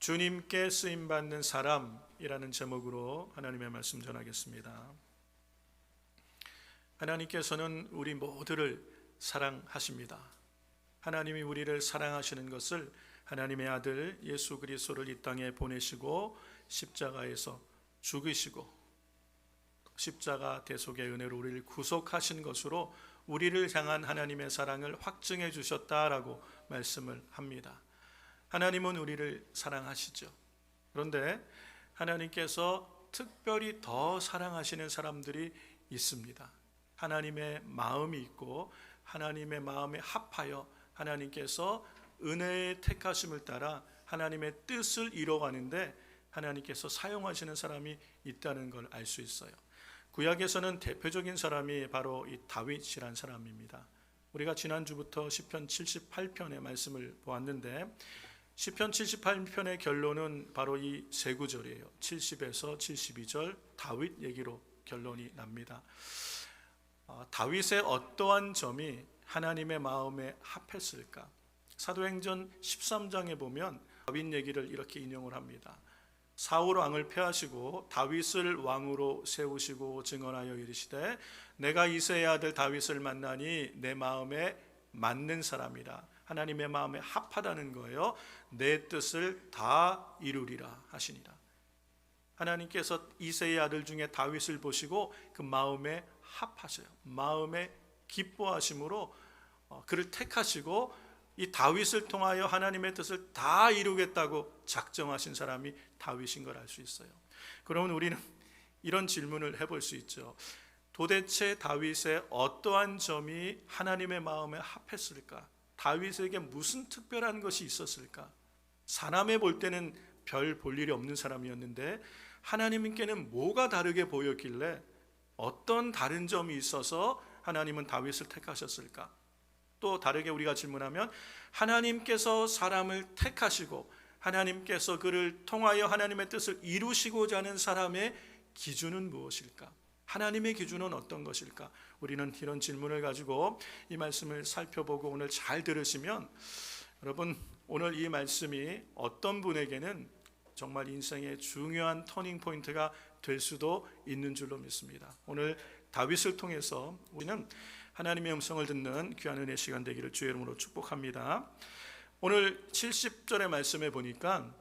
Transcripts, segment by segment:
주님께 쓰임받는 사람이라는 제목으로 하나님의 말씀 전하겠습니다. 하나님께서는 우리 모두를 사랑하십니다. 하나님이 우리를 사랑하시는 것을 하나님의 아들 예수 그리스도를 이 땅에 보내시고 십자가에서 죽으시고 십자가 대속의 은혜로 우리를 구속하신 것으로 우리를 향한 하나님의 사랑을 확증해 주셨다라고 말씀을 합니다. 하나님은 우리를 사랑하시죠. 그런데 하나님께서 특별히 더 사랑하시는 사람들이 있습니다. 하나님의 마음이 있고 하나님의 마음에 합하여 하나님께서 은혜의 택하심을 따라 하나님의 뜻을 이뤄가는데 하나님께서 사용하시는 사람이 있다는 걸 알 수 있어요. 구약에서는 대표적인 사람이 바로 이 다윗이란 사람입니다. 우리가 지난주부터 시편 78편의 말씀을 보았는데 시편 78편의 결론은 바로 이 세 구절이에요. 70에서 72절 다윗 얘기로 결론이 납니다. 다윗의 어떠한 점이 하나님의 마음에 합했을까? 사도행전 13장에 보면 다윗 얘기를 이렇게 인용을 합니다. 사울 왕을 패하시고 다윗을 왕으로 세우시고 증언하여 이르시되 내가 이새의 아들 다윗을 만나니 내 마음에 맞는 사람이라. 하나님의 마음에 합하다는 거예요. 내 뜻을 다 이루리라 하시니라. 하나님께서 이새의 아들 중에 다윗을 보시고 그 마음에 합하셔요. 마음에 기뻐하심으로 그를 택하시고 이 다윗을 통하여 하나님의 뜻을 다 이루겠다고 작정하신 사람이 다윗인 걸 알 수 있어요. 그러면 우리는 이런 질문을 해볼 수 있죠. 도대체 다윗의 어떠한 점이 하나님의 마음에 합했을까? 다윗에게 무슨 특별한 것이 있었을까? 사람에 볼 때는 별 볼 일이 없는 사람이었는데 하나님께는 뭐가 다르게 보였길래 어떤 다른 점이 있어서 하나님은 다윗을 택하셨을까? 또 다르게 우리가 질문하면 하나님께서 사람을 택하시고 하나님께서 그를 통하여 하나님의 뜻을 이루시고자 하는 사람의 기준은 무엇일까? 하나님의 기준은 어떤 것일까? 우리는 이런 질문을 가지고 이 말씀을 살펴보고 오늘 잘 들으시면 여러분 오늘 이 말씀이 어떤 분에게는 정말 인생의 중요한 터닝 포인트가 될 수도 있는 줄로 믿습니다. 오늘 다윗을 통해서 우리는 하나님의 음성을 듣는 귀한 은혜 시간 되기를 주의 이름으로 축복합니다. 오늘 70절의 말씀에 보니까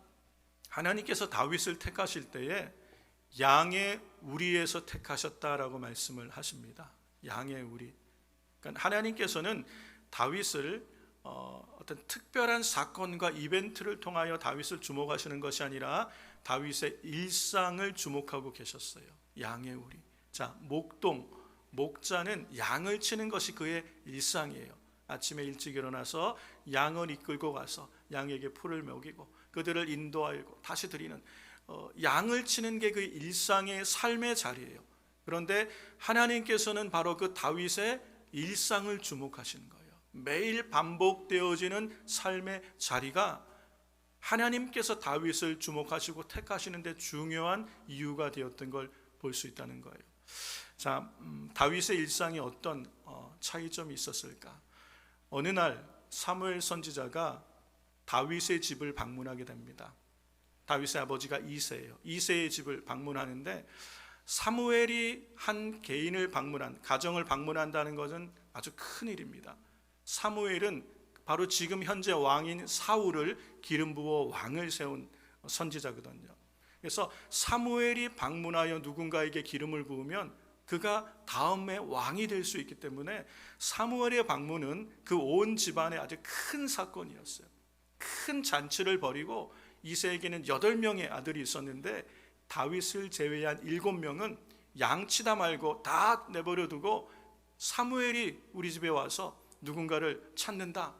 하나님께서 다윗을 택하실 때에 양의 우리에서 택하셨다라고 말씀을 하십니다. 양의 우리. 그러니까 하나님께서는 다윗을 어떤 특별한 사건과 이벤트를 통하여 다윗을 주목하시는 것이 아니라 다윗의 일상을 주목하고 계셨어요. 양의 우리. 자, 목자는 양을 치는 것이 그의 일상이에요. 아침에 일찍 일어나서 양을 이끌고 가서 양에게 풀을 먹이고 그들을 인도하고 다시 드리는 양을 치는 게 그의 일상의 삶의 자리예요. 그런데 하나님께서는 바로 그 다윗의 일상을 주목하시는 거예요. 매일 반복되어지는 삶의 자리가 하나님께서 다윗을 주목하시고 택하시는데 중요한 이유가 되었던 걸 볼 수 있다는 거예요. 자, 다윗의 일상에 어떤 차이점이 있었을까? 어느 날 사무엘 선지자가 다윗의 집을 방문하게 됩니다. 다윗의 아버지가 이새예요. 이새의 집을 방문하는데 사무엘이 한 개인을 방문한, 가정을 방문한다는 것은 아주 큰 일입니다. 사무엘은 바로 지금 현재 왕인 사울을 기름 부어 왕을 세운 선지자거든요. 그래서 사무엘이 방문하여 누군가에게 기름을 부으면 그가 다음에 왕이 될 수 있기 때문에 사무엘의 방문은 그 온 집안의 아주 큰 사건이었어요. 큰 잔치를 벌이고 이새에게는 8명의 아들이 있었는데 다윗을 제외한 7명은 양치다 말고 다 내버려 두고 사무엘이 우리 집에 와서 누군가를 찾는다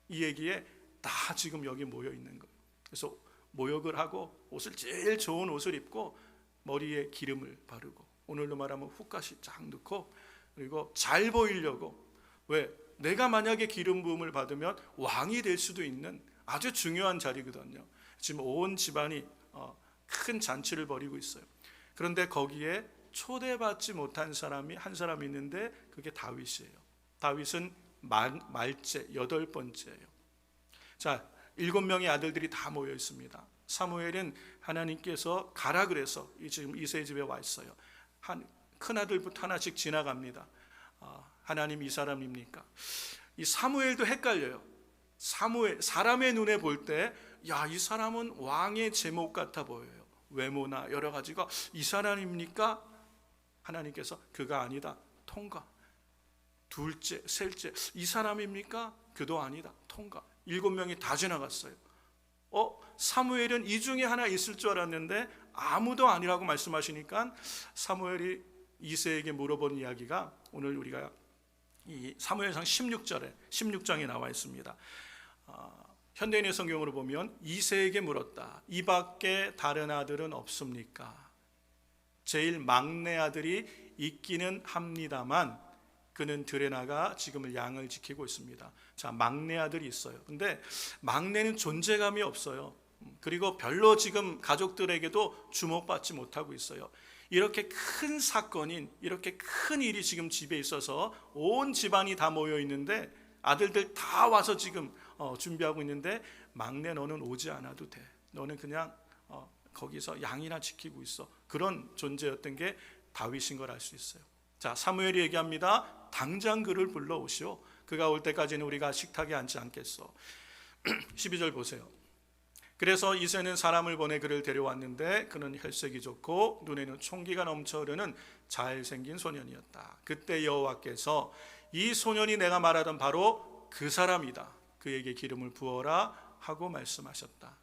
이 얘기에 다 지금 여기 모여 있는 거예요. 그래서 모욕을 하고 옷을 제일 좋은 옷을 입고 머리에 기름을 바르고 오늘로 말하면 훅가시 쫙 넣고 그리고 잘 보이려고 왜? 내가 만약에 기름 부음을 받으면 왕이 될 수도 있는 아주 중요한 자리거든요. 지금 온 집안이 큰 잔치를 벌이고 있어요. 그런데 거기에 초대받지 못한 사람이 한 사람이 있는데 그게 다윗이에요. 다윗은 말째 8번째예요. 자, 7명의 아들들이 다 모여 있습니다. 사무엘은 하나님께서 가라 그래서 지금 이새의 집에 와 있어요. 큰 아들부터 하나씩 지나갑니다. 하나님 이 사람입니까? 이 사무엘도 헷갈려요. 사무엘, 사람의 눈에 볼 때 이 사람은 왕의 제목 같아 보여요. 외모나 여러 가지가. 이 사람입니까? 하나님께서 그가 아니다. 통과. 둘째, 셋째, 이 사람입니까? 그도 아니다. 통과. 7명이 다 지나갔어요. 사무엘은 이 중에 하나 있을 줄 알았는데 아무도 아니라고 말씀하시니까 사무엘이 이새에게 물어본 이야기가 오늘 우리가 이 사무엘상 16장에 나와 있습니다. 현대인의 성경으로 보면 이새에게 물었다. 이 밖에 다른 아들은 없습니까? 제일 막내 아들이 있기는 합니다만 그는 들에 나가 지금은 양을 지키고 있습니다. 자, 막내 아들이 있어요. 근데 막내는 존재감이 없어요. 그리고 별로 지금 가족들에게도 주목받지 못하고 있어요. 이렇게 큰 사건인, 이렇게 큰 일이 지금 집에 있어서 온 집안이 다 모여 있는데 아들들 다 와서 지금 준비하고 있는데 막내 너는 오지 않아도 돼. 너는 그냥 거기서 양이나 지키고 있어. 그런 존재였던 게 다윗인 걸 알 수 있어요. 자, 사무엘이 얘기합니다. 당장 그를 불러오시오. 그가 올 때까지는 우리가 식탁에 앉지 않겠소. 12절 보세요. 그래서 이새는 사람을 보내 그를 데려왔는데 그는 혈색이 좋고 눈에는 총기가 넘쳐 흐르는 잘생긴 소년이었다. 그때 여호와께서 이 소년이 내가 말하던 바로 그 사람이다. 그에게 기름을 부어라 하고 말씀하셨다.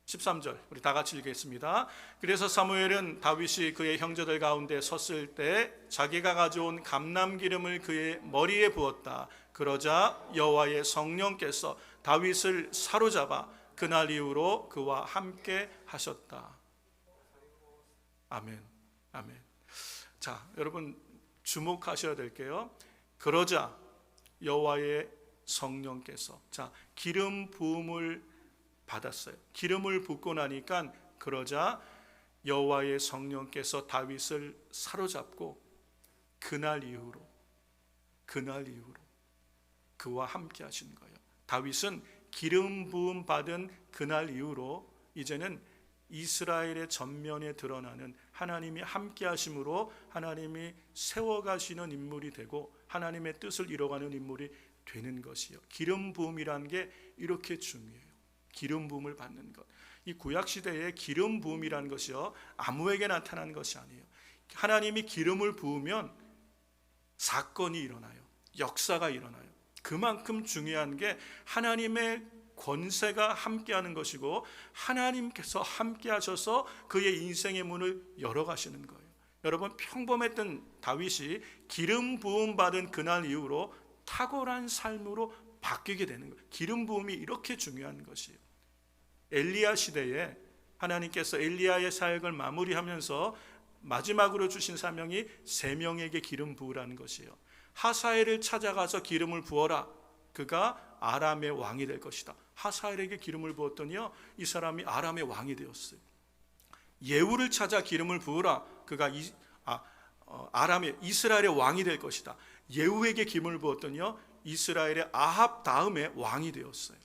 13절 우리 다 같이 읽겠습니다. 그래서 사무엘은 다윗이 그의 형제들 가운데 섰을 때 자기가 가져온 감람기름을 그의 머리에 부었다. 그러자 여호와의 성령께서 다윗을 사로잡아 그날 이후로 그와 함께 하셨다. 아멘. 아멘. 자, 여러분 주목하셔야 될게요. 그러자 여호와의 성령께서, 자, 기름 부음을 받았어요. 기름을 붓고 나니까 그러자 여호와의 성령께서 다윗을 사로잡고 그날 이후로 그와 함께 하신 거예요. 다윗은 기름 부음 받은 그날 이후로 이제는 이스라엘의 전면에 드러나는 하나님이 함께 하심으로 하나님이 세워가시는 인물이 되고 하나님의 뜻을 이뤄가는 인물이 되는 것이요. 기름 부음이라는 게 이렇게 중요해요. 기름 부음을 받는 것. 이 구약 시대에 기름 부음이라는 것이요, 아무에게 나타나는 것이 아니에요. 하나님이 기름을 부으면 사건이 일어나요. 역사가 일어나요. 그만큼 중요한 게 하나님의 권세가 함께하는 것이고 하나님께서 함께하셔서 그의 인생의 문을 열어가시는 거예요. 여러분, 평범했던 다윗이 기름 부음 받은 그날 이후로 탁월한 삶으로 바뀌게 되는 거예요. 기름 부음이 이렇게 중요한 것이에요. 엘리야 시대에 하나님께서 엘리야의 사역을 마무리하면서 마지막으로 주신 사명이 3명에게 기름 부으라는 것이에요. 하사엘을 찾아가서 기름을 부어라. 그가 아람의 왕이 될 것이다. 하사엘에게 기름을 부었더니요, 이 사람이 아람의 왕이 되었어요. 예후를 찾아 기름을 부으라. 그가 아람의 이스라엘의 왕이 될 것이다. 예후에게 기름을 부었더니요, 이스라엘의 아합 다음에 왕이 되었어요.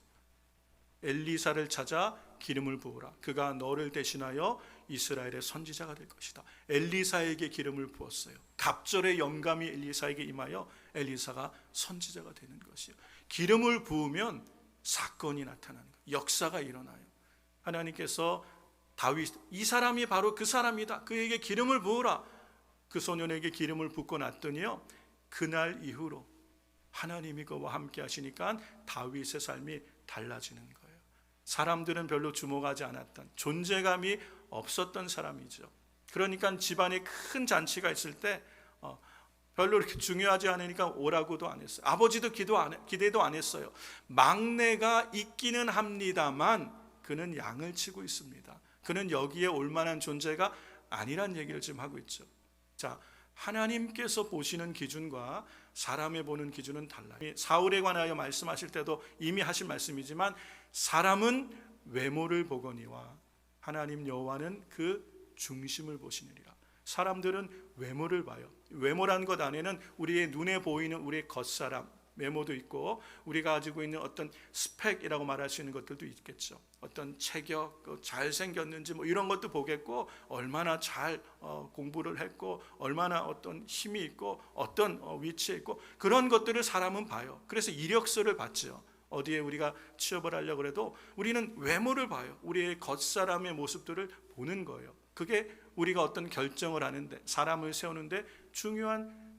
엘리사를 찾아 기름을 부으라. 그가 너를 대신하여 이스라엘의 선지자가 될 것이다. 엘리사에게 기름을 부었어요. 갑절의 영감이 엘리사에게 임하여 엘리사가 선지자가 되는 것이에요. 기름을 부으면 사건이 나타나는 거예요. 역사가 일어나요. 하나님께서 다윗, 이 사람이 바로 그 사람이다. 그에게 기름을 부으라. 그 소년에게 기름을 붓고 났더니요, 그날 이후로 하나님이 그와 함께 하시니까 다윗의 삶이 달라지는 거예요. 사람들은 별로 주목하지 않았던, 존재감이 없었던 사람이죠. 그러니까 집안에 큰 잔치가 있을 때 별로 이렇게 중요하지 않으니까 오라고도 안 했어요. 아버지도 기대도 안 했어요. 막내가 있기는 합니다만 그는 양을 치고 있습니다. 그는 여기에 올 만한 존재가 아니란 얘기를 지금 하고 있죠. 자, 하나님께서 보시는 기준과 사람의 보는 기준은 달라요. 사울에 관하여 말씀하실 때도 이미 하신 말씀이지만 사람은 외모를 보거니와 하나님 여호와는 그 중심을 보시느니라. 사람들은 외모를 봐요. 외모라는 것 안에는 우리의 눈에 보이는 우리의 겉사람, 메모도 있고 우리가 가지고 있는 어떤 스펙이라고 말할 수 있는 것들도 있겠죠. 어떤 체격, 잘생겼는지 뭐 이런 것도 보겠고, 얼마나 잘 공부를 했고, 얼마나 어떤 힘이 있고, 어떤 위치에 있고, 그런 것들을 사람은 봐요. 그래서 이력서를 봤죠. 어디에 우리가 취업을 하려고 해도 우리는 외모를 봐요. 우리의 겉사람의 모습들을 보는 거예요. 그게 우리가 어떤 결정을 하는데, 사람을 세우는데 중요한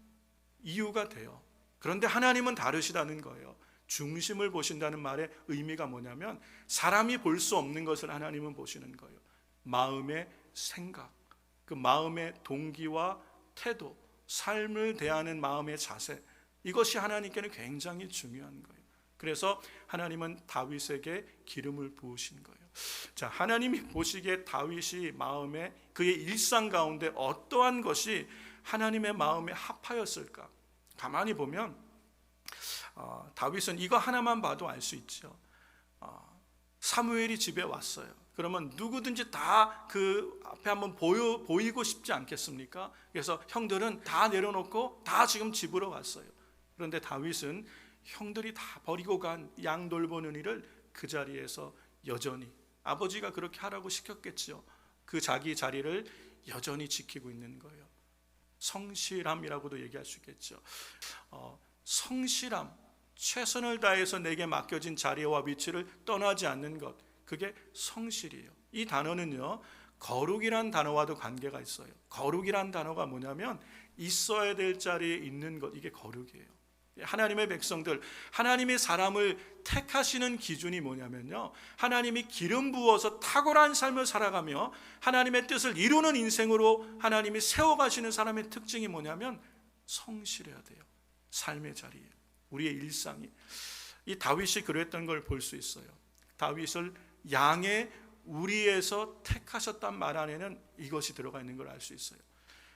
이유가 돼요. 그런데 하나님은 다르시다는 거예요. 중심을 보신다는 말의 의미가 뭐냐면, 사람이 볼 수 없는 것을 하나님은 보시는 거예요. 마음의 생각, 그 마음의 동기와 태도, 삶을 대하는 마음의 자세, 이것이 하나님께는 굉장히 중요한 거예요. 그래서 하나님은 다윗에게 기름을 부으신 거예요. 자, 하나님이 보시기에 다윗이 마음에, 그의 일상 가운데 어떠한 것이 하나님의 마음에 합하였을까? 가만히 보면 다윗은 이거 하나만 봐도 알 수 있죠. 사무엘이 집에 왔어요. 그러면 누구든지 다 그 앞에 한번 보이고 싶지 않겠습니까? 그래서 형들은 다 내려놓고 다 지금 집으로 왔어요. 그런데 다윗은 형들이 다 버리고 간 양 돌보는 일을 그 자리에서 여전히, 아버지가 그렇게 하라고 시켰겠죠. 그 자기 자리를 여전히 지키고 있는 거예요. 성실함이라고도 얘기할 수 있겠죠. 성실함, 최선을 다해서 내게 맡겨진 자리와 위치를 떠나지 않는 것, 그게 성실이에요. 이 단어는요, 거룩이란 단어와도 관계가 있어요. 거룩이란 단어가 뭐냐면 있어야 될 자리에 있는 것, 이게 거룩이에요. 하나님의 백성들, 하나님의 사람을 택하시는 기준이 뭐냐면요, 하나님이 기름 부어서 탁월한 삶을 살아가며 하나님의 뜻을 이루는 인생으로 하나님이 세워가시는 사람의 특징이 뭐냐면 성실해야 돼요. 삶의 자리에, 우리의 일상이. 이 다윗이 그랬던 걸 볼 수 있어요. 다윗을 양의 우리에서 택하셨단 말 안에는 이것이 들어가 있는 걸 알 수 있어요.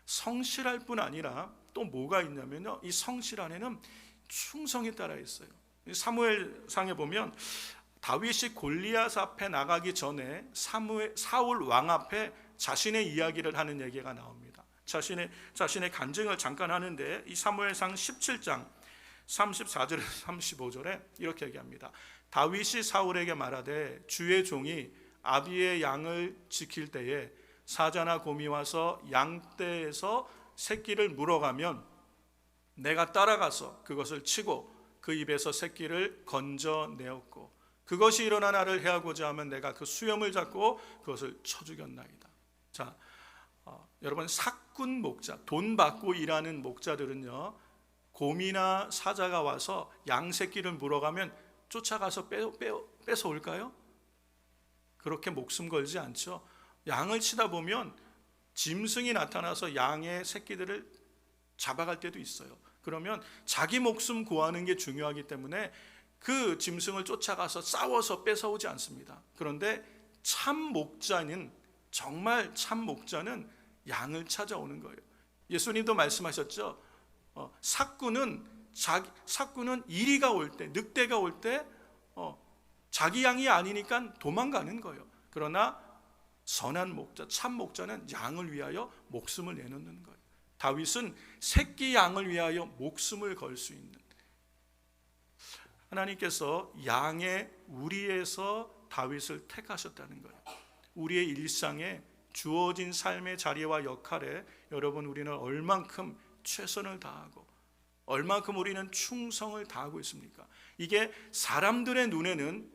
성실할 뿐 아니라 또 뭐가 있냐면요, 이 성실 안에는 충성이 따라 있어요. 사무엘상에 보면 다윗이 골리앗 앞에 나가기 전에 사울 왕 앞에 자신의 이야기를 하는 얘기가 나옵니다. 자신의 간증을 잠깐 하는데, 이 사무엘상 17장 34절에서 35절에 이렇게 얘기합니다. 다윗이 사울에게 말하되 주의 종이 아비의 양을 지킬 때에 사자나 곰이 와서 양떼에서 새끼를 물어가면 내가 따라가서 그것을 치고 그 입에서 새끼를 건져내었고, 그것이 일어나 나를 해하고자 하면 내가 그 수염을 잡고 그것을 쳐 죽였나이다. 자, 여러분, 사꾼 목자, 돈 받고 일하는 목자들은요, 곰이나 사자가 와서 양 새끼를 물어가면 쫓아가서 뺏어올까요? 그렇게 목숨 걸지 않죠. 양을 치다 보면 짐승이 나타나서 양의 새끼들을 잡아갈 때도 있어요. 그러면 자기 목숨 구하는 게 중요하기 때문에 그 짐승을 쫓아가서 싸워서 뺏어오지 않습니다. 그런데 참 목자는, 정말 참 목자는 양을 찾아오는 거예요. 예수님도 말씀하셨죠. 사꾼은 이리가 올 때, 늑대가 올 때 자기 양이 아니니까 도망가는 거예요. 그러나 선한 목자, 참 목자는 양을 위하여 목숨을 내놓는 거예요. 다윗은 새끼 양을 위하여 목숨을 걸 수 있는, 하나님께서 양의 우리에서 다윗을 택하셨다는 거예요. 우리의 일상에 주어진 삶의 자리와 역할에 여러분, 우리는 얼만큼 최선을 다하고 얼만큼 우리는 충성을 다하고 있습니까? 이게 사람들의 눈에는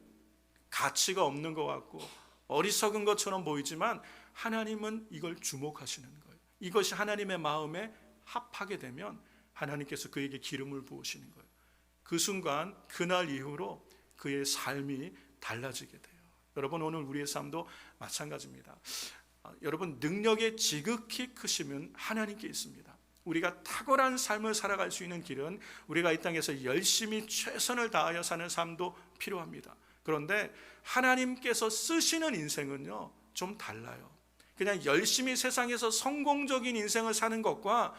가치가 없는 것 같고 어리석은 것처럼 보이지만 하나님은 이걸 주목하시는 거예요. 이것이 하나님의 마음에 합하게 되면 하나님께서 그에게 기름을 부으시는 거예요. 그 순간, 그날 이후로 그의 삶이 달라지게 돼요. 여러분, 오늘 우리의 삶도 마찬가지입니다. 여러분, 능력의 지극히 크심은 하나님께 있습니다. 우리가 탁월한 삶을 살아갈 수 있는 길은 우리가 이 땅에서 열심히 최선을 다하여 사는 삶도 필요합니다. 그런데 하나님께서 쓰시는 인생은요, 좀 달라요. 그냥 열심히 세상에서 성공적인 인생을 사는 것과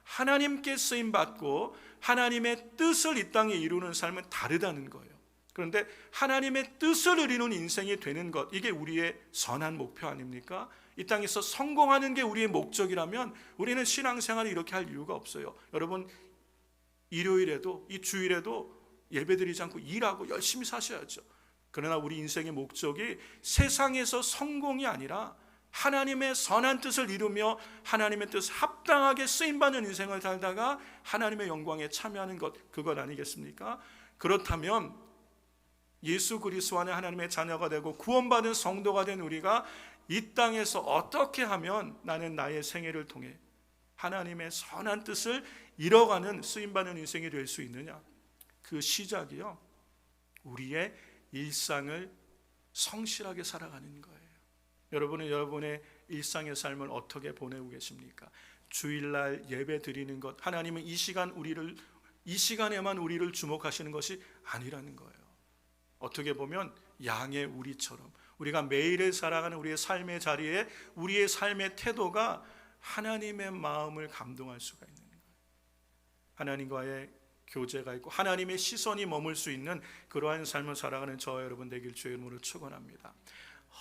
하나님께 쓰임받고 하나님의 뜻을 이 땅에 이루는 삶은 다르다는 거예요. 그런데 하나님의 뜻을 이루는 인생이 되는 것, 이게 우리의 선한 목표 아닙니까? 이 땅에서 성공하는 게 우리의 목적이라면 우리는 신앙생활을 이렇게 할 이유가 없어요. 여러분, 일요일에도 이 주일에도 예배드리지 않고 일하고 열심히 사셔야죠. 그러나 우리 인생의 목적이 세상에서 성공이 아니라 하나님의 선한 뜻을 이루며 하나님의 뜻 합당하게 쓰임받는 인생을 살다가 하나님의 영광에 참여하는 것, 그것 아니겠습니까? 그렇다면 예수 그리스도 안에 하나님의 자녀가 되고 구원받은 성도가 된 우리가 이 땅에서 어떻게 하면 나는 나의 생애를 통해 하나님의 선한 뜻을 이뤄가는 쓰임받는 인생이 될 수 있느냐? 그 시작이요, 우리의 일상을 성실하게 살아가는 거예요. 여러분은 여러분의 일상의 삶을 어떻게 보내고 계십니까? 주일날 예배 드리는 것, 하나님은 이 시간에만 우리를 주목하시는 것이 아니라는 거예요. 어떻게 보면 양의 우리처럼 우리가 매일을 살아가는 우리의 삶의 자리에 우리의 삶의 태도가 하나님의 마음을 감동할 수가 있는 거예요. 하나님과의 교제가 있고 하나님의 시선이 머물 수 있는 그러한 삶을 살아가는 저와 여러분 되길 주의 이름으로 축원합니다.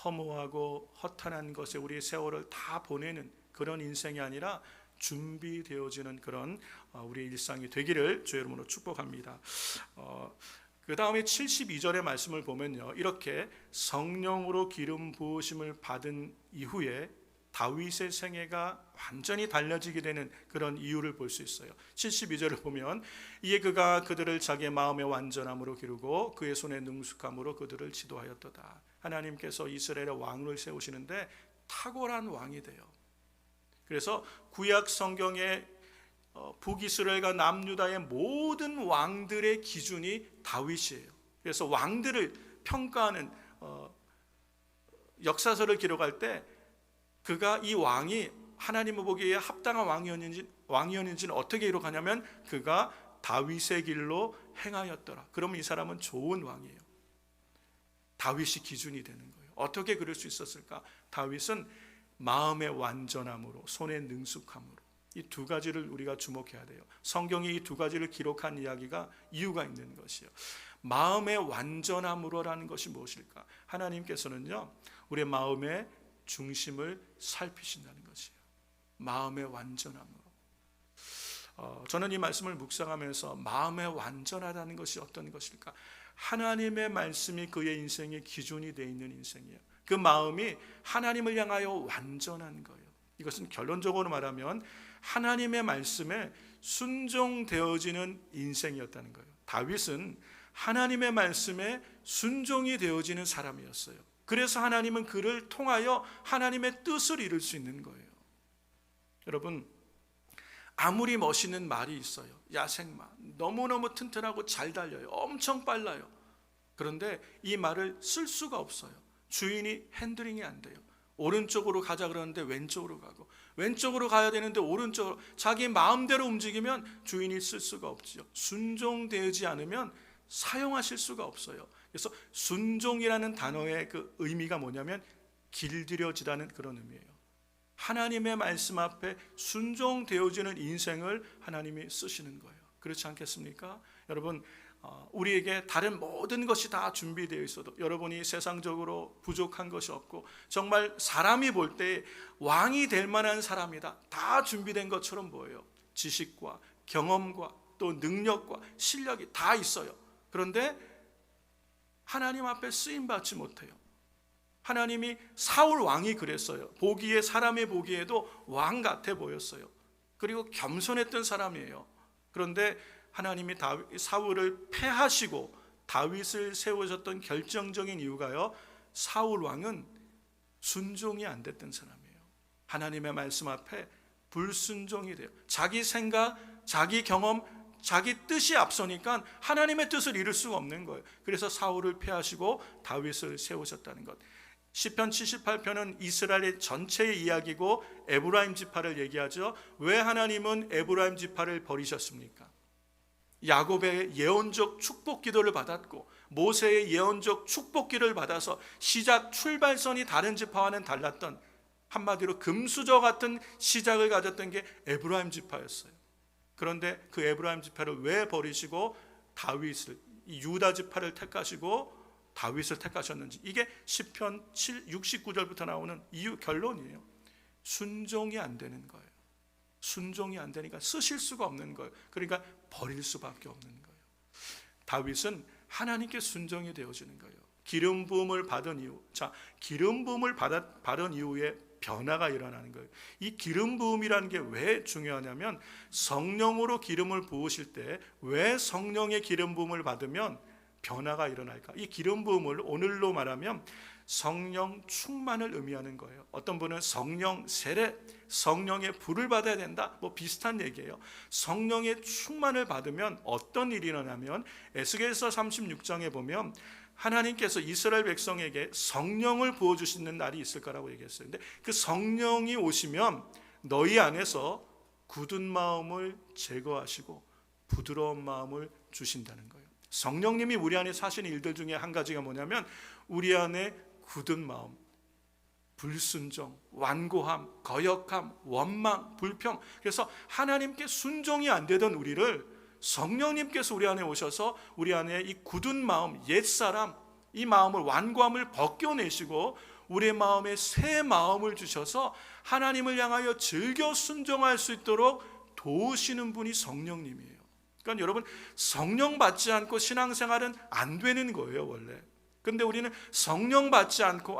허무하고 허탄한 것에 우리의 세월을 다 보내는 그런 인생이 아니라 준비되어지는 그런 우리의 일상이 되기를 주의 이름으로 축복합니다. 그 다음에 72절의 말씀을 보면요, 이렇게 성령으로 기름 부으심을 받은 이후에 다윗의 생애가 완전히 달라지게 되는 그런 이유를 볼 수 있어요. 72절을 보면 이에 그가 그들을 자기의 마음의 완전함으로 기르고 그의 손의 능숙함으로 그들을 지도하였도다. 하나님께서 이스라엘의 왕을 세우시는데 탁월한 왕이 돼요. 그래서 구약 성경의 북이스라엘과 남유다의 모든 왕들의 기준이 다윗이에요. 그래서 왕들을 평가하는 역사서를 기록할 때 그가 이 왕이 하나님의 보기에 합당한 왕이었는지는 어떻게 기록하냐면 그가 다윗의 길로 행하였더라. 그러면 이 사람은 좋은 왕이에요. 다윗이 기준이 되는 거예요. 어떻게 그럴 수 있었을까? 다윗은 마음의 완전함으로, 손의 능숙함으로, 이 두 가지를 우리가 주목해야 돼요. 성경이 이 두 가지를 기록한 이야기가 이유가 있는 것이요. 마음의 완전함으로라는 것이 무엇일까? 하나님께서는요, 우리의 마음의 중심을 살피신다는 것이에요. 마음의 완전함으로. 저는 이 말씀을 묵상하면서 마음의 완전하다는 것이 어떤 것일까? 하나님의 말씀이 그의 인생의 기준이 되어 있는 인생이에요. 그 마음이 하나님을 향하여 완전한 거예요. 이것은 결론적으로 말하면 하나님의 말씀에 순종되어지는 인생이었다는 거예요. 다윗은 하나님의 말씀에 순종이 되어지는 사람이었어요. 그래서 하나님은 그를 통하여 하나님의 뜻을 이룰 수 있는 거예요. 여러분, 아무리 멋있는 말이 있어요. 야생마, 너무너무 튼튼하고 잘 달려요. 엄청 빨라요. 그런데 이 말을 쓸 수가 없어요. 주인이 핸들링이 안 돼요. 오른쪽으로 가자 그러는데 왼쪽으로 가고, 왼쪽으로 가야 되는데 오른쪽으로, 자기 마음대로 움직이면 주인이 쓸 수가 없죠. 순종되지 않으면 사용하실 수가 없어요. 그래서 순종이라는 단어의 그 의미가 뭐냐면 길들여지라는 그런 의미예요. 하나님의 말씀 앞에 순종되어지는 인생을 하나님이 쓰시는 거예요. 그렇지 않겠습니까? 여러분, 우리에게 다른 모든 것이 다 준비되어 있어도 여러분이 세상적으로 부족한 것이 없고 정말 사람이 볼 때 왕이 될 만한 사람이다, 다 준비된 것처럼 보여요. 지식과 경험과 또 능력과 실력이 다 있어요. 그런데 하나님 앞에 쓰임받지 못해요. 하나님이 사울 왕이 그랬어요. 보기에, 사람의 보기에도 왕 같아 보였어요. 그리고 겸손했던 사람이에요. 그런데 하나님이 사울을 패하시고 다윗을 세우셨던 결정적인 이유가요, 사울 왕은 순종이 안 됐던 사람이에요. 하나님의 말씀 앞에 불순종이 돼요. 자기 생각, 자기 경험, 자기 뜻이 앞서니까 하나님의 뜻을 이룰 수가 없는 거예요. 그래서 사울을 패하시고 다윗을 세우셨다는 것. 시편 78편은 이스라엘의 전체의 이야기고 에브라임 지파를 얘기하죠. 왜 하나님은 에브라임 지파를 버리셨습니까? 야곱의 예언적 축복 기도를 받았고 모세의 예언적 축복 기도를 받아서 시작 출발선이 다른 지파와는 달랐던, 한마디로 금수저 같은 시작을 가졌던 게 에브라임 지파였어요. 그런데 그 에브라임 지파를 왜 버리시고 다윗을, 이 유다 지파를 택하시고 다윗을 택하셨는지, 이게 시편 69절부터 나오는 이유 결론이에요. 순종이 안 되는 거예요. 순종이 안 되니까 쓰실 수가 없는 거예요. 그러니까 버릴 수밖에 없는 거예요. 다윗은 하나님께 순종이 되어지는 거예요. 기름 부음을 받은 이후, 기름 부음을 받은 이후에 변화가 일어나는 거예요. 이 기름 부음이라는 게 왜 중요하냐면, 성령으로 기름을 부으실 때 왜 성령의 기름 부음을 받으면 변화가 일어날까? 이 기름 부음을 오늘로 말하면 성령 충만을 의미하는 거예요. 어떤 분은 성령 세례, 성령의 불을 받아야 된다, 비슷한 얘기예요. 성령의 충만을 받으면 어떤 일이 일어나면, 에스겔서 36장에 보면 하나님께서 이스라엘 백성에게 성령을 부어주시는 날이 있을 거라고 얘기했어요. 근데 그 성령이 오시면 너희 안에서 굳은 마음을 제거하시고 부드러운 마음을 주신다는 거예요. 성령님이 우리 안에 사시는 일들 중에 한 가지가 뭐냐면, 우리 안에 굳은 마음, 불순종, 완고함, 거역함, 원망, 불평, 그래서 하나님께 순종이 안 되던 우리를 성령님께서 우리 안에 오셔서 우리 안에 이 굳은 마음, 옛사람, 이 마음을, 완고함을 벗겨내시고 우리의 마음에 새 마음을 주셔서 하나님을 향하여 즐겨 순종할 수 있도록 도우시는 분이 성령님이에요. 그러니까 여러분, 성령 받지 않고 신앙생활은 안 되는 거예요, 원래. 근데 우리는 성령 받지 않고,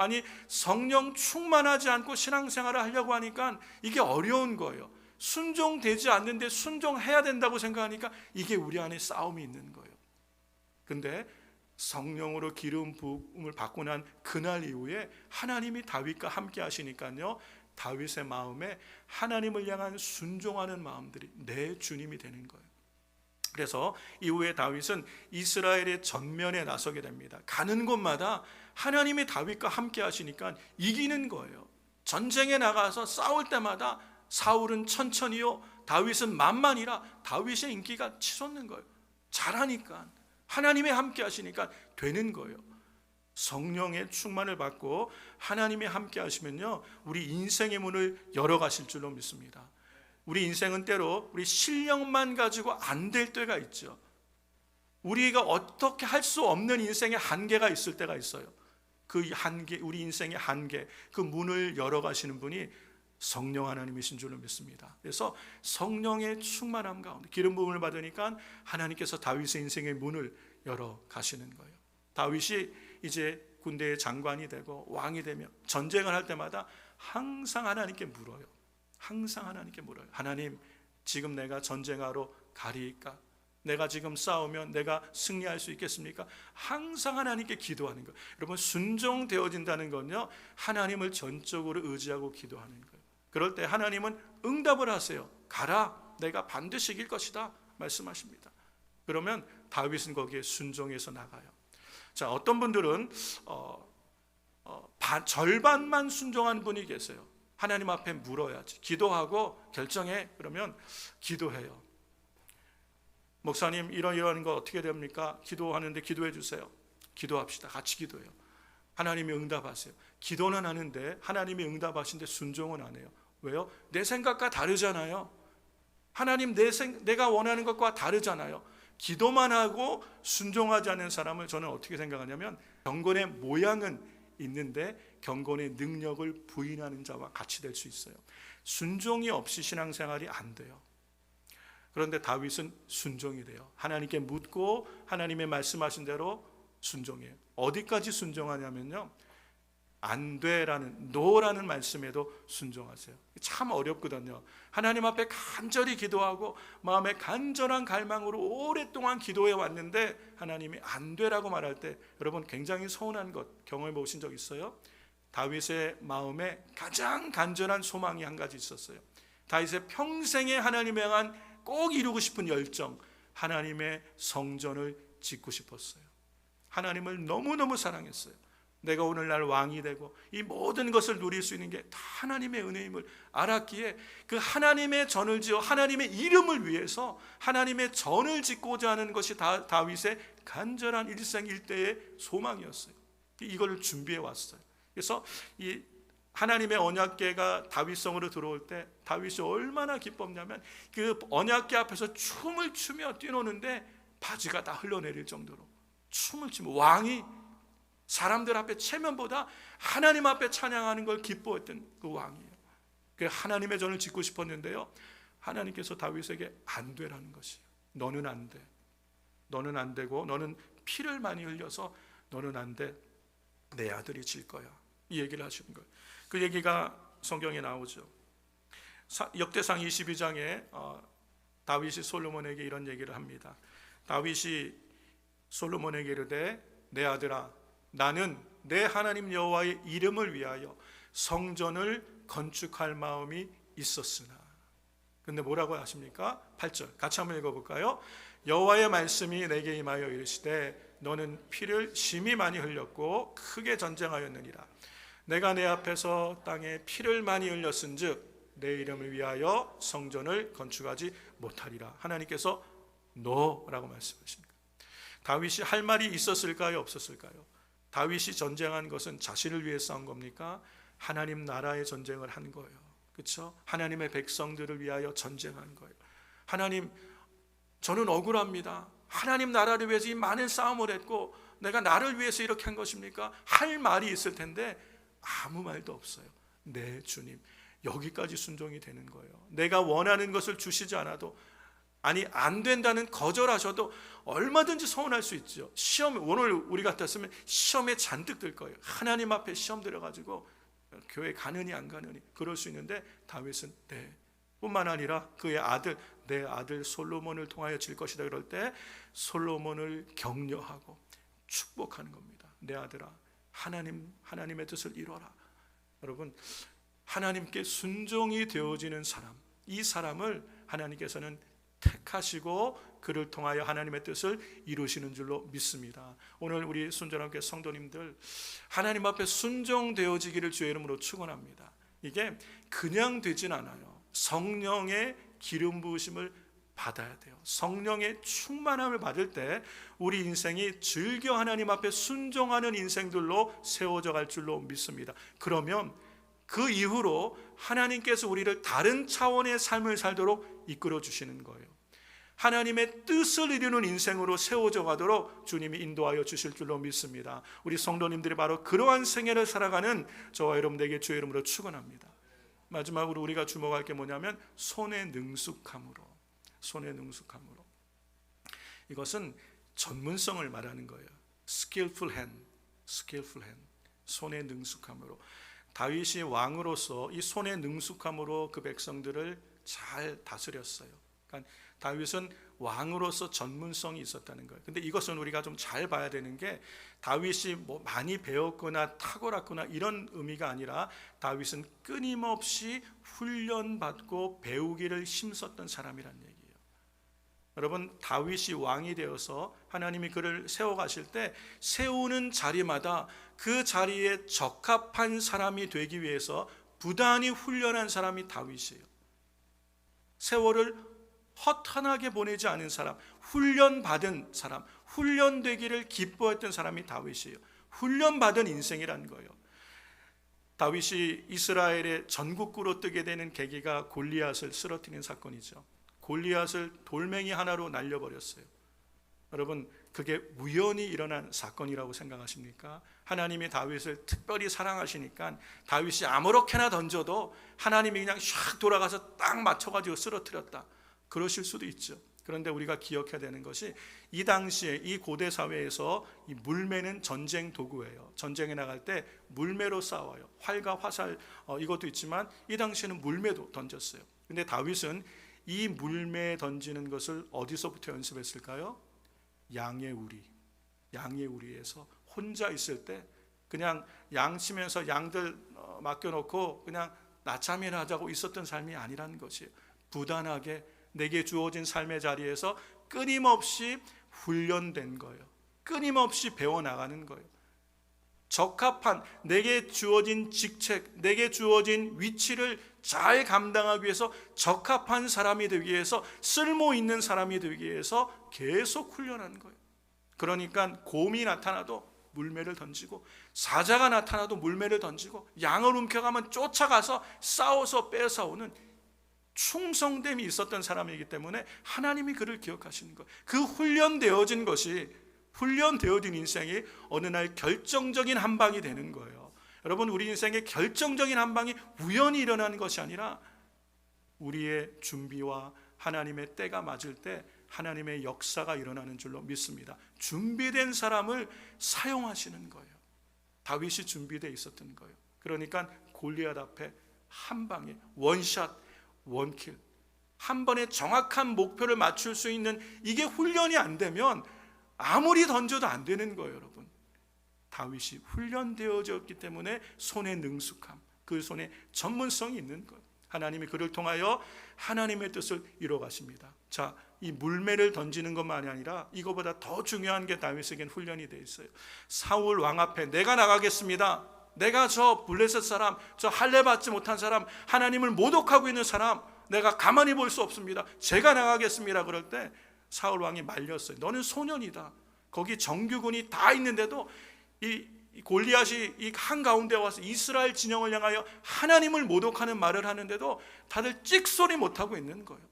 성령 충만하지 않고 신앙생활을 하려고 하니까 이게 어려운 거예요. 순종되지 않는데 순종해야 된다고 생각하니까 이게 우리 안에 싸움이 있는 거예요. 근데 성령으로 기름 부음을 받고 난 그날 이후에 하나님이 다윗과 함께 하시니까요, 다윗의 마음에 하나님을 향한 순종하는 마음들이 내 주님이 되는 거예요. 그래서 이후에 다윗은 이스라엘의 전면에 나서게 됩니다. 가는 곳마다 하나님이 다윗과 함께 하시니까 이기는 거예요. 전쟁에 나가서 싸울 때마다 사울은 천천히요, 다윗은 만만이라 다윗의 인기가 치솟는 거예요. 잘하니까, 하나님이 함께 하시니까 되는 거예요. 성령의 충만을 받고 하나님이 함께 하시면요, 우리 인생의 문을 열어가실 줄로 믿습니다. 우리 인생은 때로 우리 실력만 가지고 안 될 때가 있죠. 우리가 어떻게 할 수 없는 인생의 한계가 있을 때가 있어요. 그 한계, 우리 인생의 한계, 그 문을 열어가시는 분이 성령 하나님이신 줄로 믿습니다. 그래서 성령의 충만함 가운데 기름 부음을 받으니까 하나님께서 다윗의 인생의 문을 열어 가시는 거예요. 다윗이 이제 군대의 장관이 되고 왕이 되며 전쟁을 할 때마다 항상 하나님께 물어요. 항상 하나님께 물어요. 하나님, 지금 내가 전쟁하러 가리이까? 내가 지금 싸우면 내가 승리할 수 있겠습니까? 항상 하나님께 기도하는 거예요. 여러분, 순종되어진다는 건요, 하나님을 전적으로 의지하고 기도하는 거예요. 그럴 때 하나님은 응답을 하세요. 가라, 내가 반드시 이길 것이다 말씀하십니다. 그러면 다윗은 거기에 순종해서 나가요. 자, 어떤 분들은 절반만 순종하는 분이 계세요. 하나님 앞에 물어야지, 기도하고 결정해. 그러면 기도해요. 목사님, 이러이러한 거 어떻게 됩니까? 기도하는데 기도해 주세요. 기도합시다. 같이 기도해요. 하나님이 응답하세요. 기도는 하는데 하나님이 응답하시는데 순종은 안 해요. 왜요? 내 생각과 다르잖아요. 하나님, 내가 원하는 것과 다르잖아요. 기도만 하고 순종하지 않는 사람을 저는 어떻게 생각하냐면, 경건의 모양은 있는데 경건의 능력을 부인하는 자와 같이 될 수 있어요. 순종이 없이 신앙생활이 안 돼요. 그런데 다윗은 순종이 돼요. 하나님께 묻고 하나님의 말씀하신 대로 순종해요. 어디까지 순종하냐면요, 안 돼라는, 노라는 말씀에도 순종하세요. 참 어렵거든요. 하나님 앞에 간절히 기도하고 마음에 간절한 갈망으로 오랫동안 기도해 왔는데 하나님이 안 돼라고 말할 때 여러분 굉장히 서운한 것 경험해 보신 적 있어요? 다윗의 마음에 가장 간절한 소망이 한 가지 있었어요. 다윗의 평생에 하나님에 향한 꼭 이루고 싶은 열정, 하나님의 성전을 짓고 싶었어요. 하나님을 너무너무 사랑했어요. 내가 오늘날 왕이 되고 이 모든 것을 누릴 수 있는 게 다 하나님의 은혜임을 알았기에 그 하나님의 전을 지어 하나님의 이름을 위해서 하나님의 전을 짓고자 하는 것이 다윗의 간절한 일생일대의 소망이었어요. 이걸 준비해 왔어요. 그래서 이 하나님의 언약궤가 다윗성으로 들어올 때 다윗이 얼마나 기뻤냐면 그 언약궤 앞에서 춤을 추며 뛰노는데 바지가 다 흘러내릴 정도로 춤을 추며, 왕이 사람들 앞에 체면보다 하나님 앞에 찬양하는 걸 기뻐했던 그 왕이에요. 그 하나님의 전을 짓고 싶었는데요, 하나님께서 다윗에게 안 되라는 것이에요. 너는 안 돼. 너는 안 되고 너는 피를 많이 흘려서 너는 안 돼. 내 아들이 질 거야. 이 얘기를 하시는 거예요. 그 얘기가 성경에 나오죠. 역대상 22장에 다윗이 솔로몬에게 이런 얘기를 합니다. 다윗이 솔로몬에게 이르되 내 아들아 나는 내 하나님 여호와의 이름을 위하여 성전을 건축할 마음이 있었으나. 근데 뭐라고 하십니까? 8절 같이 한번 읽어볼까요? 여호와의 말씀이 내게 임하여 이르시되 너는 피를 심히 많이 흘렸고 크게 전쟁하였느니라. 내가 내 앞에서 땅에 피를 많이 흘렸은즉 내 이름을 위하여 성전을 건축하지 못하리라. 하나님께서 노라고 말씀하십니다. 다윗이 할 말이 있었을까요? 없었을까요? 다윗이 전쟁한 것은 자신을 위해 싸운 겁니까? 하나님 나라의 전쟁을 한 거예요. 그렇죠? 하나님의 백성들을 위하여 전쟁한 거예요. 하나님, 저는 억울합니다. 하나님 나라를 위해서 이 많은 싸움을 했고 내가 나를 위해서 이렇게 한 것입니까? 할 말이 있을 텐데 아무 말도 없어요. 네 주님, 여기까지 순종이 되는 거예요. 내가 원하는 것을 주시지 않아도, 아니 안 된다는 거절하셔도 얼마든지 서운할 수 있죠. 시험, 오늘 우리 같았으면 시험에 잔뜩 들 거예요. 하나님 앞에 시험 들어가지고 교회 가느니 안 가느니 그럴 수 있는데 다윗은 네, 뿐만 아니라 그의 아들, 내 아들 솔로몬을 통하여 질 것이다 그럴 때 솔로몬을 격려하고 축복하는 겁니다. 내 아들아 하나님의 뜻을 이뤄라. 여러분, 하나님께 순종이 되어지는 사람, 이 사람을 하나님께서는 택하시고 그를 통하여 하나님의 뜻을 이루시는 줄로 믿습니다. 오늘 우리 순전함교회 성도님들, 하나님 앞에 순종되어지기를 주의 이름으로 축원합니다. 이게 그냥 되진 않아요. 성령의 기름 부으심을 받아야 돼요. 성령의 충만함을 받을 때 우리 인생이 즐겨 하나님 앞에 순종하는 인생들로 세워져 갈 줄로 믿습니다. 그러면 그 이후로 하나님께서 우리를 다른 차원의 삶을 살도록 이끌어 주시는 거예요. 하나님의 뜻을 이루는 인생으로 세워져 가도록 주님이 인도하여 주실 줄로 믿습니다. 우리 성도님들이 바로 그러한 생애를 살아가는 저와 여러분들에게 주의 이름으로 축원합니다. 마지막으로 우리가 주목할 게 뭐냐면 손의 능숙함으로. 손의 능숙함으로. 이것은 전문성을 말하는 거예요. skillful hand, skillful hand. 손의 능숙함으로. 다윗이 왕으로서 이 손의 능숙함으로 그 백성들을 잘 다스렸어요. 그러니까 다윗은 왕으로서 전문성이 있었다는 거예요. 근데 이것은 우리가 좀 잘 봐야 되는 게 다윗이 뭐 많이 배웠거나 탁월했거나 이런 의미가 아니라 다윗은 끊임없이 훈련받고 배우기를 힘썼던 사람이란 얘기예요. 여러분, 다윗이 왕이 되어서 하나님이 그를 세워가실 때 세우는 자리마다 그 자리에 적합한 사람이 되기 위해서 부단히 훈련한 사람이 다윗이에요. 세월을 허탄하게 보내지 않은 사람, 훈련받은 사람, 훈련되기를 기뻐했던 사람이 다윗이에요. 훈련받은 인생이라는 거예요. 다윗이 이스라엘의 전국구로 뜨게 되는 계기가 골리앗을 쓰러뜨리는 사건이죠. 골리앗을 돌멩이 하나로 날려버렸어요. 여러분, 그게 우연히 일어난 사건이라고 생각하십니까? 하나님이 다윗을 특별히 사랑하시니까 다윗이 아무렇게나 던져도 하나님이 그냥 샥 돌아가서 딱 맞춰가지고 쓰러뜨렸다, 그러실 수도 있죠. 그런데 우리가 기억해야 되는 것이 이 당시에 이 고대 사회에서 이 물매는 전쟁 도구예요. 전쟁에 나갈 때 물매로 싸워요. 활과 화살 이것도 있지만 이 당시에는 물매도 던졌어요. 근데 다윗은 이 물매 던지는 것을 어디서부터 연습했을까요? 양의 우리에서 혼자 있을 때 그냥 양 치면서 양들 맡겨놓고 그냥 낮잠이나 하자고 있었던 삶이 아니라는 것이에요. 부단하게 내게 주어진 삶의 자리에서 끊임없이 훈련된 거예요. 끊임없이 배워나가는 거예요. 적합한 내게 주어진 직책, 내게 주어진 위치를 잘 감당하기 위해서 적합한 사람이 되기 위해서, 쓸모 있는 사람이 되기 위해서 계속 훈련한 거예요. 그러니까 곰이 나타나도 물매를 던지고, 사자가 나타나도 물매를 던지고, 양을 움켜가면 쫓아가서 싸워서 뺏어오는 충성됨이 있었던 사람이기 때문에 하나님이 그를 기억하시는 거예요. 그 훈련되어진 것이, 훈련되어진 인생이 어느 날 결정적인 한 방이 되는 거예요. 여러분, 우리 인생의 결정적인 한 방이 우연히 일어나는 것이 아니라 우리의 준비와 하나님의 때가 맞을 때 하나님의 역사가 일어나는 줄로 믿습니다. 준비된 사람을 사용하시는 거예요. 다윗이 준비되어 있었던 거예요. 그러니까 골리앗 앞에 한 방에 원샷 원킬, 한 번에 정확한 목표를 맞출 수 있는, 이게 훈련이 안 되면 아무리 던져도 안 되는 거예요. 여러분, 다윗이 훈련되어졌기 때문에 손에 능숙함, 그 손에 전문성이 있는 거예요. 하나님이 그를 통하여 하나님의 뜻을 이루어가십니다. 자, 이 물매를 던지는 것만이 아니라 이거보다 더 중요한 게 다윗에겐 훈련이 되어 있어요. 사울 왕 앞에 내가 나가겠습니다. 내가 저 블레셋 사람, 저 할례 받지 못한 사람, 하나님을 모독하고 있는 사람 내가 가만히 볼 수 없습니다. 제가 나가겠습니다. 그럴 때 사울 왕이 말렸어요. 너는 소년이다. 거기 정규군이 다 있는데도 이 골리앗이 이 한가운데 와서 이스라엘 진영을 향하여 하나님을 모독하는 말을 하는데도 다들 찍소리 못하고 있는 거예요.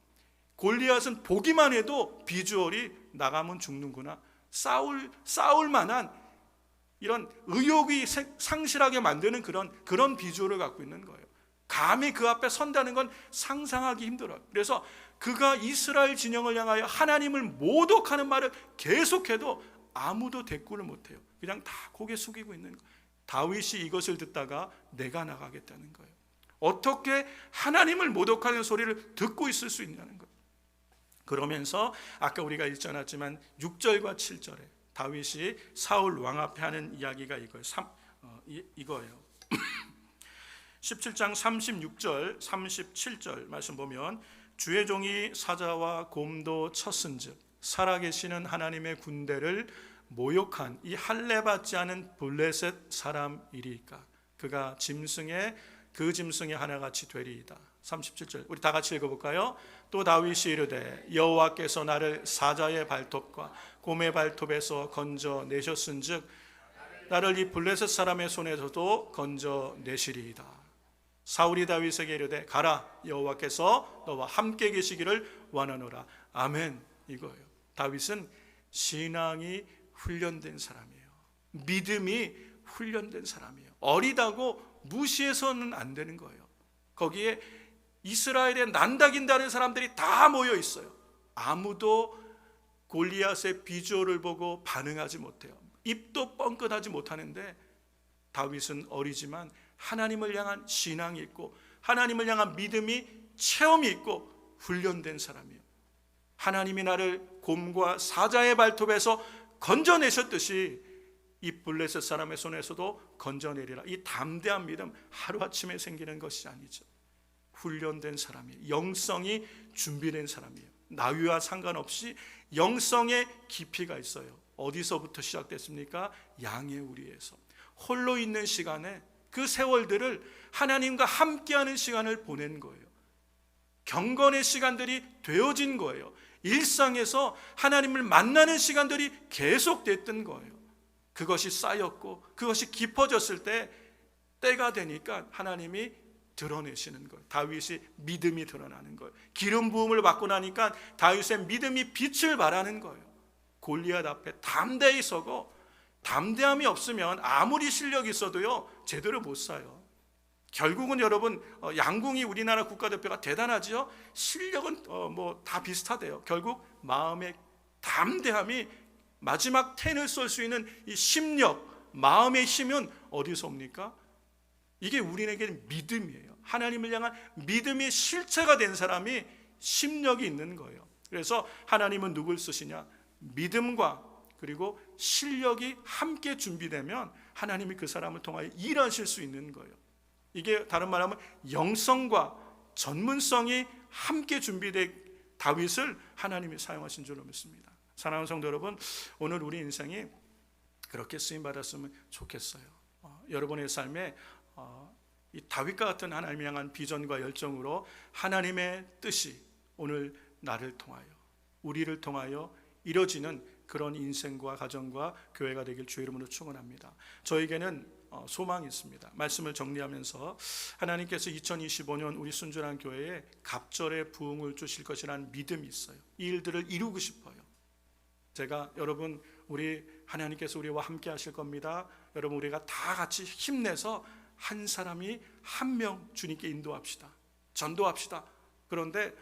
골리앗은 보기만 해도 비주얼이 나가면 죽는구나, 싸울 만한 이런 의욕이 상실하게 만드는 그런 비주얼을 갖고 있는 거예요. 감히 그 앞에 선다는 건 상상하기 힘들어요. 그래서 그가 이스라엘 진영을 향하여 하나님을 모독하는 말을 계속해도 아무도 대꾸를 못해요. 그냥 다 고개 숙이고 있는 거예요. 다윗이 이것을 듣다가 내가 나가겠다는 거예요. 어떻게 하나님을 모독하는 소리를 듣고 있을 수 있냐는 거예요. 그러면서 아까 우리가 읽지 않았지만 6절과 7절에 다윗이 사울 왕 앞에 하는 이야기가 이거예요. 17장 36절 37절 말씀 보면, 주의 종이 사자와 곰도 쳤은즉 살아계시는 하나님의 군대를 모욕한 이 할례 받지 않은 블레셋 사람이리까, 그가 그 짐승의 하나같이 되리이다. 37절 우리 다 같이 읽어볼까요? 또 다윗이 이르되 여호와께서 나를 사자의 발톱과 곰의 발톱에서 건져내셨은즉 나를 이 블레셋 사람의 손에서도 건져내시리이다. 사울이 다윗에게 이르되 가라, 여호와께서 너와 함께 계시기를 원하노라. 아멘. 이거예요. 다윗은 신앙이 훈련된 사람이에요. 믿음이 훈련된 사람이에요. 어리다고 무시해서는 안 되는 거예요. 거기에 이스라엘에 난다긴다는 사람들이 다 모여 있어요. 아무도 골리앗의 비주얼을 보고 반응하지 못해요. 입도 뻥끗하지 못하는데 다윗은 어리지만 하나님을 향한 신앙이 있고 하나님을 향한 믿음이 체험이 있고 훈련된 사람이에요. 하나님이 나를 곰과 사자의 발톱에서 건져내셨듯이 이 블레셋 사람의 손에서도 건져내리라. 이 담대한 믿음 하루아침에 생기는 것이 아니죠. 훈련된 사람이에요. 영성이 준비된 사람이에요. 나이와 상관없이 영성의 깊이가 있어요. 어디서부터 시작됐습니까? 양의 우리에서. 홀로 있는 시간에 그 세월들을 하나님과 함께하는 시간을 보낸 거예요. 경건의 시간들이 되어진 거예요. 일상에서 하나님을 만나는 시간들이 계속됐던 거예요. 그것이 쌓였고 그것이 깊어졌을 때 때가 되니까 하나님이 드러내시는 거예요. 다윗이 믿음이 드러나는 거예요. 기름 부음을 받고 나니까 다윗의 믿음이 빛을 발하는 거예요. 골리앗 앞에 담대히 서고, 담대함이 없으면 아무리 실력이 있어도요 제대로 못 사요. 결국은 여러분, 양궁이 우리나라 국가대표가 대단하죠. 실력은 뭐 다 비슷하대요. 결국 마음의 담대함이 마지막 텐을 쏠 수 있는 이 심력, 마음의 힘은 어디서 옵니까? 이게 우리에게는 믿음이에요. 하나님을 향한 믿음이 실체가 된 사람이 심력이 있는 거예요. 그래서 하나님은 누굴 쓰시냐? 믿음과 그리고 실력이 함께 준비되면 하나님이 그 사람을 통하여 일하실 수 있는 거예요. 이게 다른 말하면 영성과 전문성이 함께 준비된 다윗을 하나님이 사용하신 줄로 믿습니다. 사랑하는 성도 여러분, 오늘 우리 인생이 그렇게 쓰임 받았으면 좋겠어요. 여러분의 삶에 이 다윗과 같은 하나님을 향한 비전과 열정으로 하나님의 뜻이 오늘 나를 통하여, 우리를 통하여 이뤄지는 그런 인생과 가정과 교회가 되길 주의 이름으로 축원합니다. 저에게는 소망이 있습니다. 말씀을 정리하면서 하나님께서 2025년 우리 순전한 교회에 갑절의 부흥을 주실 것이라는 믿음이 있어요. 이 일들을 이루고 싶어요. 제가 여러분, 우리 하나님께서 우리와 함께 하실 겁니다. 여러분, 우리가 다 같이 힘내서 한 사람이 한 명 주님께 인도합시다. 전도합시다. 그런데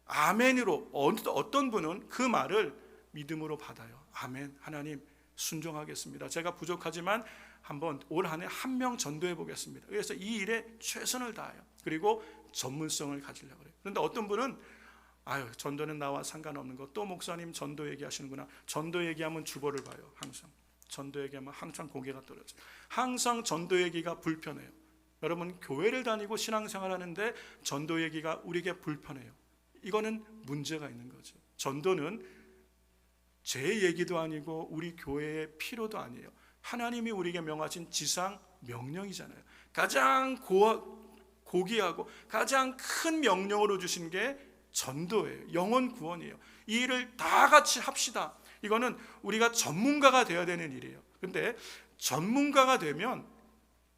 아멘으로 어떤 분은 그 말을 믿음으로 받아요. 아멘, 하나님 순종하겠습니다. 제가 부족하지만 한번 올 한 해 한 명 전도해 보겠습니다. 그래서 이 일에 최선을 다해요. 그리고 전문성을 가지려고 그래요. 그런데 어떤 분은 아유, 전도는 나와 상관없는 거. 또 목사님 전도 얘기하시는구나. 전도 얘기하면 주보를 봐요. 항상 전도 얘기하면 항상 고개가 떨어져요. 항상 전도 얘기가 불편해요. 여러분, 교회를 다니고 신앙생활 하는데 전도 얘기가 우리에게 불편해요. 이거는 문제가 있는 거죠. 전도는 제 얘기도 아니고 우리 교회의 필요도 아니에요. 하나님이 우리에게 명하신 지상 명령이잖아요. 가장 고귀하고 가장 큰 명령으로 주신 게 전도예요. 영혼 구원이에요. 이 일을 다 같이 합시다. 이거는 우리가 전문가가 되어야 되는 일이에요. 근데 전문가가 되면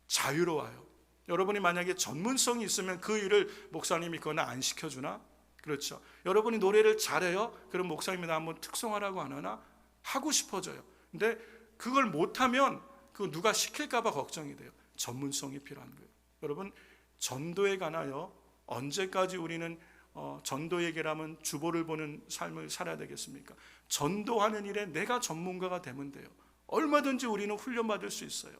자유로워요. 여러분이 만약에 전문성이 있으면 그 일을 목사님이 그거는 안 시켜주나? 그렇죠. 여러분이 노래를 잘해요? 그럼 목사님이 나 한번 특송하라고 안 하나? 하고 싶어져요. 근데 그걸 못하면 그 누가 시킬까 봐 걱정이 돼요. 전문성이 필요한 거예요. 여러분, 전도에 관하여 언제까지 우리는 전도에게라면 주보를 보는 삶을 살아야 되겠습니까? 전도하는 일에 내가 전문가가 되면 돼요. 얼마든지 우리는 훈련받을 수 있어요.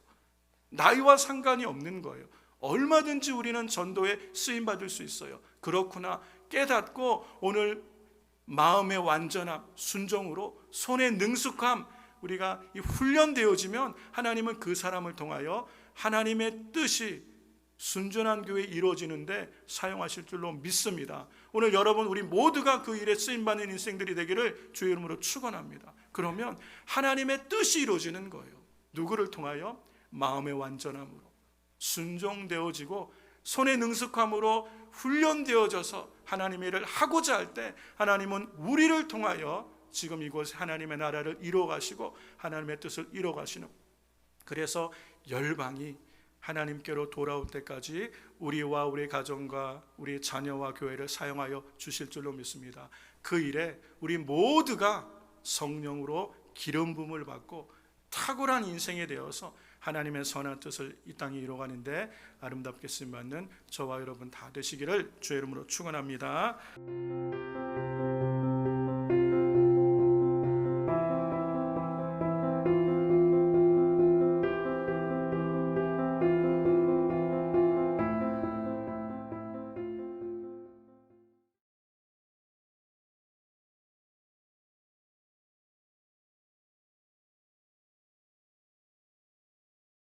나이와 상관이 없는 거예요. 얼마든지 우리는 전도에 쓰임받을 수 있어요. 그렇구나 깨닫고 오늘 마음의 완전함, 순종으로 손의 능숙함, 우리가 훈련되어지면 하나님은 그 사람을 통하여 하나님의 뜻이 순전한 교회에 이루어지는데 사용하실 줄로 믿습니다. 오늘 여러분, 우리 모두가 그 일에 쓰임받는 인생들이 되기를 주의 이름으로 축원합니다. 그러면 하나님의 뜻이 이루어지는 거예요. 누구를 통하여? 마음의 완전함으로 순종되어지고 손의 능숙함으로 훈련되어져서 하나님의 일을 하고자 할 때 하나님은 우리를 통하여 지금 이곳에 하나님의 나라를 이루어가시고 하나님의 뜻을 이루어가시는, 그래서 열방이 하나님께로 돌아올 때까지 우리와 우리 가정과 우리 자녀와 교회를 사용하여 주실 줄로 믿습니다. 그 일에 우리 모두가 성령으로 기름 부음을 받고 탁월한 인생에 되어서 하나님의 선한 뜻을 이 땅에 이루어가는데 아름답게 쓰임받는 저와 여러분 다 되시기를 주의 이름으로 축원합니다.